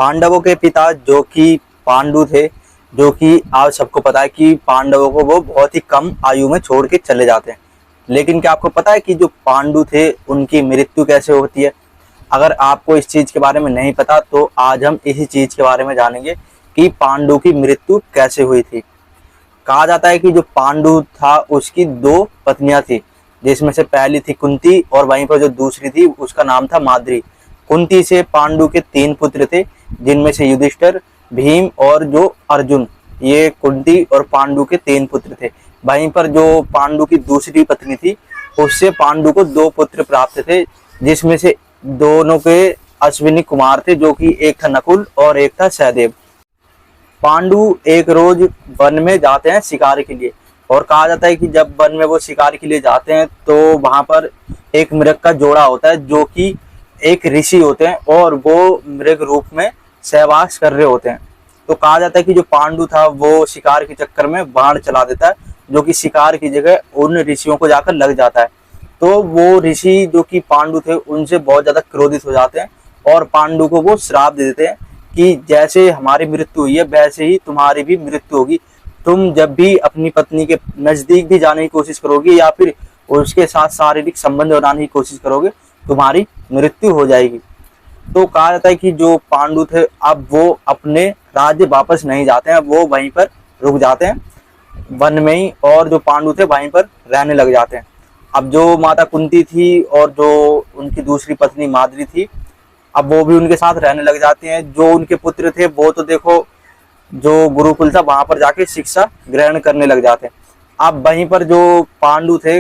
पांडवों के पिता जो कि पांडु थे, जो कि आज सबको पता है कि पांडवों को वो बहुत ही कम आयु में छोड़ के चले जाते हैं। लेकिन क्या आपको पता है कि जो पांडु थे उनकी मृत्यु कैसे होती है? अगर आपको इस चीज के बारे में नहीं पता तो आज हम इसी चीज के बारे में जानेंगे कि पांडु की मृत्यु कैसे हुई थी। कहा जाता है कि जो पांडु था उसकी दो पत्नियां थी, जिसमें से पहली थी कुंती और वहीं पर जो दूसरी थी उसका नाम था माद्री। कुंती से पांडु के 3 पुत्र थे, जिनमें से युधिष्ठिर, भीम और जो अर्जुन, ये कुंती और पांडु के 3 पुत्र थे। वहीं पर जो पांडु की दूसरी पत्नी थी उससे पांडु को 2 पुत्र प्राप्त थे, जिसमें से दोनों के अश्विनी कुमार थे, जो कि एक था नकुल और एक था सहदेव। पांडु एक रोज वन में जाते हैं शिकार के लिए, और कहा जाता है कि जब वन में वो शिकार के लिए जाते हैं तो वहां पर एक मृग का जोड़ा होता है, जो कि एक ऋषि होते हैं और वो मृग रूप में सहवास कर रहे होते हैं। तो कहा जाता है कि जो पांडु था वो शिकार के चक्कर में बाण चला देता है, जो कि शिकार की जगह उन ऋषियों को जाकर लग जाता है। तो वो ऋषि जो कि पांडु थे उनसे बहुत ज्यादा क्रोधित हो जाते हैं और पांडु को वो श्राप दे देते हैं कि जैसे हमारी मृत्यु हुई है वैसे ही तुम्हारी भी मृत्यु होगी। तुम जब भी अपनी पत्नी के नजदीक भी जाने की कोशिश करोगे या फिर उसके साथ शारीरिक संबंध बनाने की कोशिश करोगे, तुम्हारी मृत्यु हो जाएगी। तो कहा जाता है कि जो पांडु थे अब वो अपने राज्य वापस नहीं जाते हैं, वो वहीं पर रुक जाते हैं वन में ही, और जो पांडु थे वहीं पर रहने लग जाते हैं। अब जो माता कुंती थी और जो उनकी दूसरी पत्नी माद्री थी, अब वो भी उनके साथ रहने लग जाते हैं। जो उनके पुत्र थे वो तो देखो जो गुरुकुल था वहां पर जाके शिक्षा ग्रहण करने लग जाते हैं। अब वहीं पर जो पांडु थे,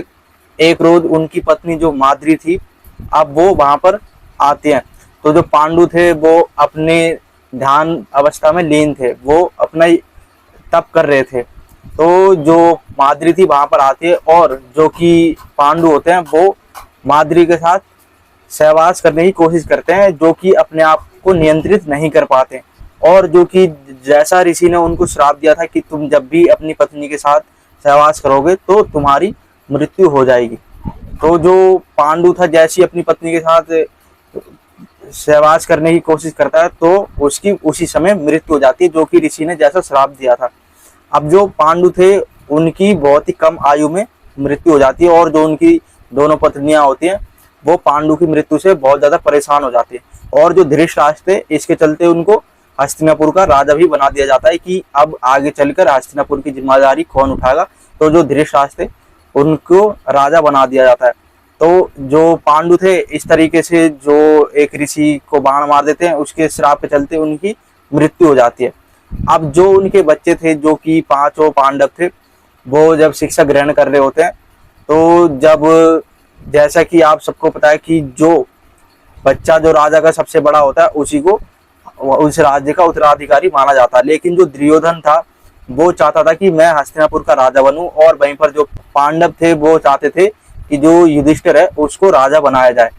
एक रोज उनकी पत्नी जो माद्री थी अब वो वहां पर आते हैं। तो जो पांडु थे वो अपने ध्यान अवस्था में लीन थे, वो अपना तप कर रहे थे। तो जो माद्री थी वहां पर आती है और जो कि पांडु होते हैं वो माद्री के साथ सहवास करने की कोशिश करते हैं, जो कि अपने आप को नियंत्रित नहीं कर पाते। और जो कि जैसा ऋषि ने उनको श्राप दिया था कि तुम जब भी अपनी पत्नी के साथ सहवास करोगे तो तुम्हारी मृत्यु हो जाएगी। तो जो पांडु था जैसी अपनी पत्नी के साथ सहवास करने की कोशिश करता है तो उसकी उसी समय मृत्यु हो जाती है, जो कि ऋषि ने जैसा श्राप दिया था। अब जो पांडु थे उनकी बहुत ही कम आयु में मृत्यु हो जाती है, और जो उनकी दोनों पत्नियां होती हैं वो पांडु की मृत्यु से बहुत ज्यादा परेशान हो जाती है। और जो धृतराष्ट्र थे इसके चलते उनको हस्तिनापुर का राजा भी बना दिया जाता है कि अब आगे चलकर हस्तिनापुर की जिम्मेदारी कौन उठाएगा। तो जो धृतराष्ट्र थे उनको राजा बना दिया जाता है। तो जो पांडु थे इस तरीके से जो एक ऋषि को बाण मार देते हैं, उसके श्राप के चलते उनकी मृत्यु हो जाती है। अब जो उनके बच्चे थे जो कि 5 पांडव थे, वो जब शिक्षा ग्रहण कर रहे होते हैं तो जब जैसा कि आप सबको पता है कि जो बच्चा जो राजा का सबसे बड़ा होता है उसी को उस राज्य का उत्तराधिकारी माना जाता है। लेकिन जो दुर्योधन था वो चाहता था कि मैं हस्तिनापुर का राजा बनूं, और वहीं पर जो पांडव थे वो चाहते थे कि जो युधिष्ठिर है उसको राजा बनाया जाए।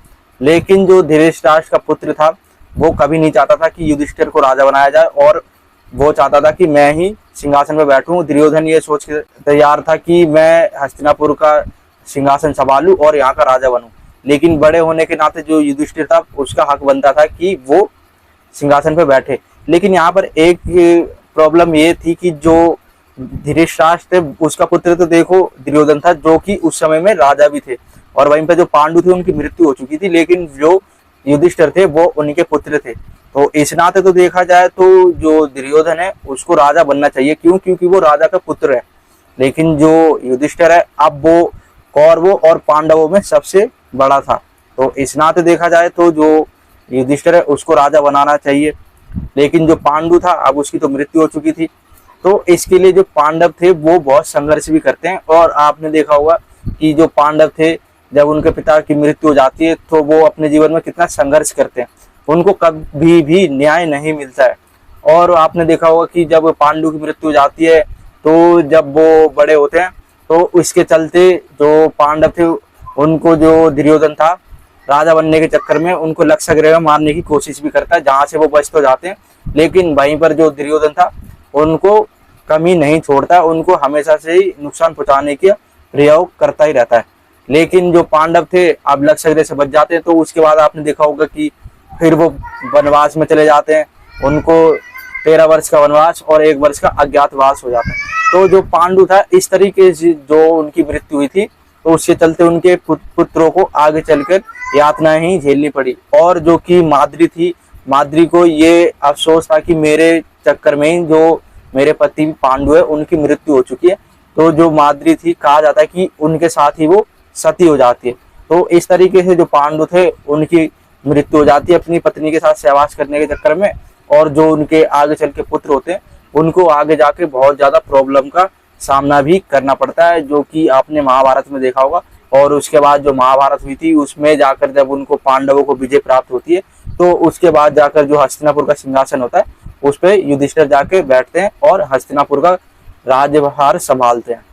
लेकिन जो धृतराष्ट्र का पुत्र था वो कभी नहीं चाहता था कि युधिष्ठिर को राजा बनाया जाए, और वो चाहता था कि मैं ही सिंहासन पर बैठूं। दुर्योधन ये सोच के तैयार था कि मैं हस्तिनापुर का सिंहासन संभालूं और यहाँ का राजा बनूं। लेकिन बड़े होने के नाते जो युधिष्ठिर था उसका हक बनता था कि वो सिंहासन पर बैठे। लेकिन यहाँ पर एक प्रॉब्लम ये थी कि जो धृतराष्ट्र थे उसका पुत्र तो देखो दुर्योधन था, जो कि उस समय में राजा भी थे, और वहीं पर जो पांडु थे उनकी मृत्यु हो चुकी थी, लेकिन जो युधिष्ठिर थे वो उनके पुत्र थे। तो इस नाते तो देखा जाए तो जो दुर्योधन है उसको राजा बनना चाहिए, क्यों? क्योंकि वो राजा का पुत्र है। लेकिन जो युधिष्ठिर है अब वो कौरवों और पांडवों में सबसे बड़ा था, तो इस नाते देखा जाए तो जो युधिष्ठिर है उसको राजा बनाना चाहिए। लेकिन जो पांडु था अब उसकी तो मृत्यु हो चुकी थी। तो इसके लिए जो पांडव थे वो बहुत संघर्ष भी करते हैं, और आपने देखा होगा कि जो पांडव थे जब उनके पिता की मृत्यु हो जाती है तो वो अपने जीवन में कितना संघर्ष करते हैं, उनको कभी भी न्याय नहीं मिलता है। और आपने देखा होगा कि जब पांडु की मृत्यु हो जाती है तो जब वो बड़े होते हैं तो इसके चलते जो पांडव थे उनको जो दुर्योधन था राजा बनने के चक्कर में उनको लक्षगृह में मारने की कोशिश भी करता है, जहां से वो बच तो जाते हैं। लेकिन वहीं पर जो दुर्योधन था उनको कमी नहीं छोड़ता, उनको हमेशा से ही नुकसान पहुंचाने का प्रयोग करता ही रहता है। लेकिन जो पांडव थे अब लक्षगृह से बच जाते हैं, तो उसके बाद आपने देखा होगा कि फिर वो वनवास में चले जाते हैं, उनको 13 वर्ष का वनवास और 1 वर्ष का अज्ञातवास हो जाता है। तो जो पांडु था, इस तरीके से जो उनकी मृत्यु हुई थी, तो उसके चलते उनके पुत्रों को आगे चलकर यातनाएं ही झेलनी पड़ी। और जो कि माद्री थी, माद्री को ये अफसोस था कि मेरे चक्कर में ही जो मेरे पति पांडु है उनकी मृत्यु हो चुकी है। तो जो माद्री थी, कहा जाता है कि उनके साथ ही वो सती हो जाती है। तो इस तरीके से जो पांडु थे उनकी मृत्यु हो जाती है अपनी पत्नी के साथ सहवास करने के चक्कर में। और जो उनके आगे चल के पुत्र होते हैं उनको आगे जाके बहुत ज्यादा प्रॉब्लम का सामना भी करना पड़ता है, जो कि आपने महाभारत में देखा होगा। और उसके बाद जो महाभारत हुई थी उसमें जाकर जब उनको पांडवों को विजय प्राप्त होती है, तो उसके बाद जाकर जो हस्तिनापुर का सिंहासन होता है उस पर युधिष्ठिर जाके बैठते हैं और हस्तिनापुर का राज्यभार संभालते हैं।